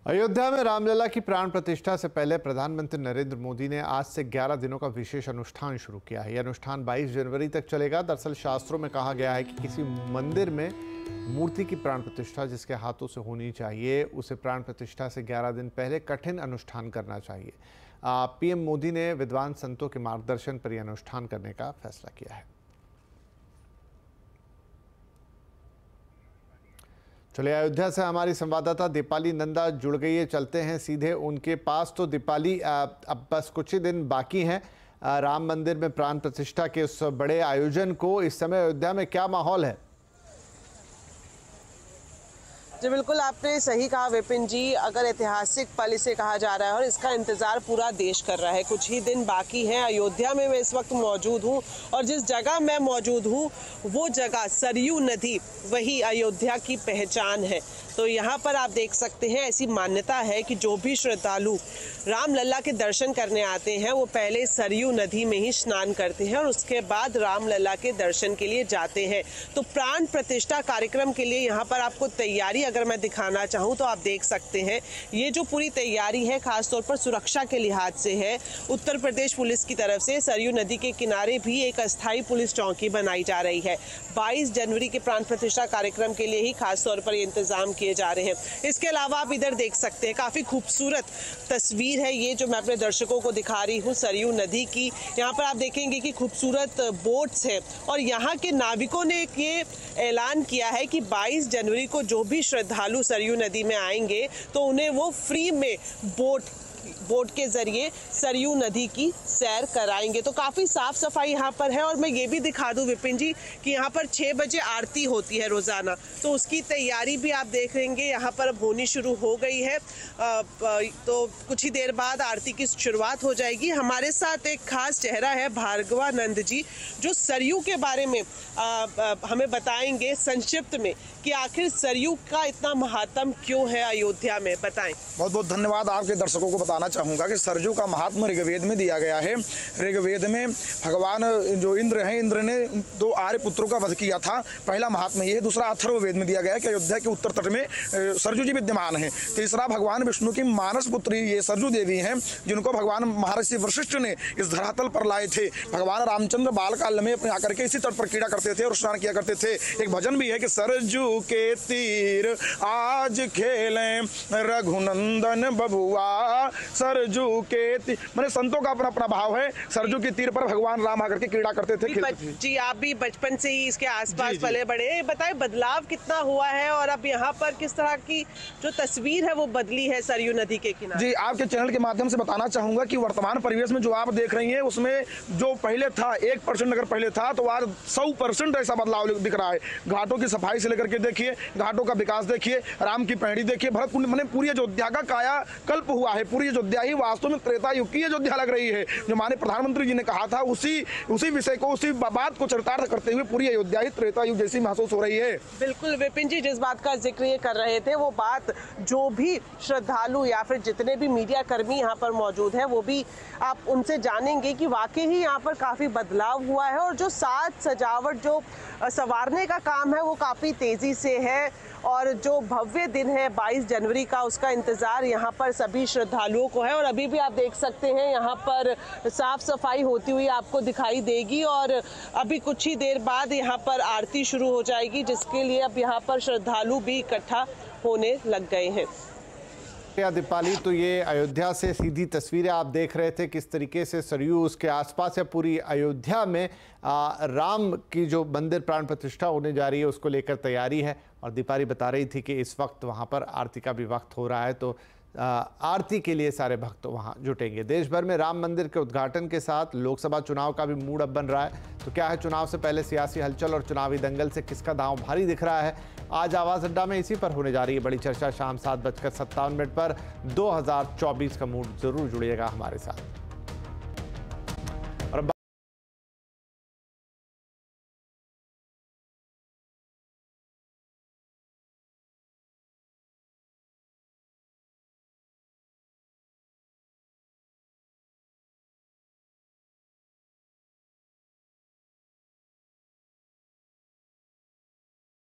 अयोध्या में रामलला की प्राण प्रतिष्ठा से पहले प्रधानमंत्री नरेंद्र मोदी ने आज से 11 दिनों का विशेष अनुष्ठान शुरू किया है। यह अनुष्ठान 22 जनवरी तक चलेगा। दरअसल शास्त्रों में कहा गया है कि किसी मंदिर में मूर्ति की प्राण प्रतिष्ठा जिसके हाथों से होनी चाहिए, उसे प्राण प्रतिष्ठा से 11 दिन पहले कठिन अनुष्ठान करना चाहिए। पीएम मोदी ने विद्वान संतों के मार्गदर्शन पर यह अनुष्ठान करने का फैसला किया है। चलिए, अयोध्या से हमारी संवाददाता दीपाली नंदा जुड़ गई है। चलते हैं सीधे उनके पास। तो दीपाली, अब बस कुछ ही दिन बाकी हैं राम मंदिर में प्राण प्रतिष्ठा के उस बड़े आयोजन को। इस समय अयोध्या में क्या माहौल है? जी बिल्कुल, आपने सही कहा विपिन जी। अगर ऐतिहासिक पल इसे कहा जा रहा है और इसका इंतजार पूरा देश कर रहा है। कुछ ही दिन बाकी हैं। अयोध्या में मैं इस वक्त मौजूद हूं और जिस जगह मैं मौजूद हूं वो जगह सरयू नदी, वही अयोध्या की पहचान है। तो यहाँ पर आप देख सकते हैं, ऐसी मान्यता है कि जो भी श्रद्धालु रामलला के दर्शन करने आते हैं वो पहले सरयू नदी में ही स्नान करते हैं और उसके बाद रामलला के दर्शन के लिए जाते हैं। तो प्राण प्रतिष्ठा कार्यक्रम के लिए यहाँ पर आपको तैयारी अगर मैं दिखाना चाहूँ तो आप देख सकते हैं, ये जो पूरी तैयारी है खासतौर पर सुरक्षा के लिहाज से है। उत्तर प्रदेश पुलिस की तरफ से सरयू नदी के किनारे भी एक अस्थायी पुलिस चौकी बनाई जा रही है। 22 जनवरी के प्राण प्रतिष्ठा कार्यक्रम के लिए ही खासतौर पर ये इंतजाम किए जा रहे हैं। इसके अलावा आप इधर देख सकते हैं, काफी खूबसूरत तस्वीर है ये जो मैं अपने दर्शकों को दिखा रही हूँ सरयू नदी की। यहाँ पर आप देखेंगे कि खूबसूरत बोट्स हैं और यहाँ के नाविकों ने ये ऐलान किया है कि 22 जनवरी को जो भी श्रद्धालु सरयू नदी में आएंगे तो उन्हें वो फ्री में बोट के जरिए सरयू नदी की सैर कराएंगे। तो काफी साफ सफाई यहाँ पर है और मैं ये भी दिखा दूं विपिन जी कि यहाँ पर 6 बजे आरती होती है रोजाना, तो उसकी तैयारी भी आप देख लेंगे यहाँ पर अब होनी शुरू हो गई है। तो कुछ ही देर बाद आरती की शुरुआत हो जाएगी। हमारे साथ एक खास चेहरा है भार्गवानंद जी, जो सरयू के बारे में हमें बताएंगे संक्षिप्त में कि आखिर सरयू का इतना महात्म क्यों है अयोध्या में, बताएं। बहुत बहुत धन्यवाद। आपके दर्शकों को बताना चाहूंगा कि सरयू का महात्मा ऋग्वेद में दिया गया है। ऋग्वेद में भगवान जो इंद्र हैं, इंद्र ने 2 आर्य पुत्रों का वध किया था। पहला महात्मा ये है। दूसरा अथर्ववेद में दिया गया है कि अयोध्या के उत्तर तट में सरयू जी विद्यमान है। तीसरा भगवान विष्णु की मानस पुत्री ये सरयू देवी हैं, जिनको भगवान महर्षि वशिष्ठ ने इस धरातल पर लाए थे। भगवान रामचंद्र बाल काल में अपने आकर के इसी तट पर क्रीड़ा करते थे और स्नान किया करते थे। एक भजन भी है कि सरजू के तीर आज खेलें रघुनंदन बबुआ, सरजू के तीर, मैंने संतों का अपना अपना भाव है। सरजू के तीर पर भगवान राम आकर के क्रीड़ा करते थे। जी, आप भी बचपन से ही इसके आसपास पले बड़े, बताएं बदलाव कितना हुआ है और अब यहाँ पर किस तरह की जो तस्वीर है वो बदली है सरयू नदी के किनारे। जी, आपके चैनल के माध्यम से बताना चाहूंगा कि वर्तमान परिवेश में जो आप देख रही हैं उसमें जो पहले था 1% अगर पहले था तो आज 100% ऐसा बदलाव दिख रहा है। घाटों की सफाई से लेकर के देखिए, घाटों का विकास देखिए, राम की पैड़ी देखिए, भरत कुंड, मैंने पूरी अयोध्या का काया कल्प हुआ है। पूरी अयोध्या ही वास्तव में त्रेता युग की अयोध्या लग रही है। जो हमारे प्रधानमंत्री जी ने कहा था उसी विषय को, उसी बात को चरितार्थ करते हुए पूरी अयोध्या ही त्रेता युग जैसी महसूस हो रही है। बिल्कुल विपिन जी, जिस बात का जिक्र ये कर रहे थे वो बात जो भी श्रद्धालु या फिर जितने भी मीडिया कर्मी यहाँ पर मौजूद हैं वो भी आप उनसे जानेंगे कि वाकई ही यहाँ पर काफी बदलाव हुआ है और जो साज सजावट जो संवारने का काम है वो काफी तेजी से है और जो भव्य दिन है 22 जनवरी का, उसका इंतजार यहाँ पर सभी श्रद्धालुओं को है। और अभी भी आप देख सकते हैं यहाँ पर साफ सफाई होती हुई आपको दिखाई देगी और अभी कुछ ही देर बाद यहाँ पर आरती शुरू हो जाएगी, जिसके लिए अब यहाँ पर श्रद्धालु भी इकट्ठा होने लग गए हैं। दीपाली, तो ये अयोध्या से सीधी तस्वीरें आप देख रहे थे, किस तरीके से सरयू उसके आसपास या पूरी अयोध्या में राम की जो मंदिर प्राण प्रतिष्ठा होने जा रही है उसको लेकर तैयारी है। और दीपाली बता रही थी कि इस वक्त वहाँ पर आरती का भी वक्त हो रहा है, तो आरती के लिए सारे भक्त वहाँ जुटेंगे। देश भर में राम मंदिर के उद्घाटन के साथ लोकसभा चुनाव का भी मूड अब बन रहा है। तो क्या है चुनाव से पहले सियासी हलचल और चुनावी दंगल से किसका दांव भारी दिख रहा है? आज आवाज अड्डा में इसी पर होने जा रही है बड़ी चर्चा। शाम 7:57 पर 2024 का मूड जरूर जुड़िएगा हमारे साथ।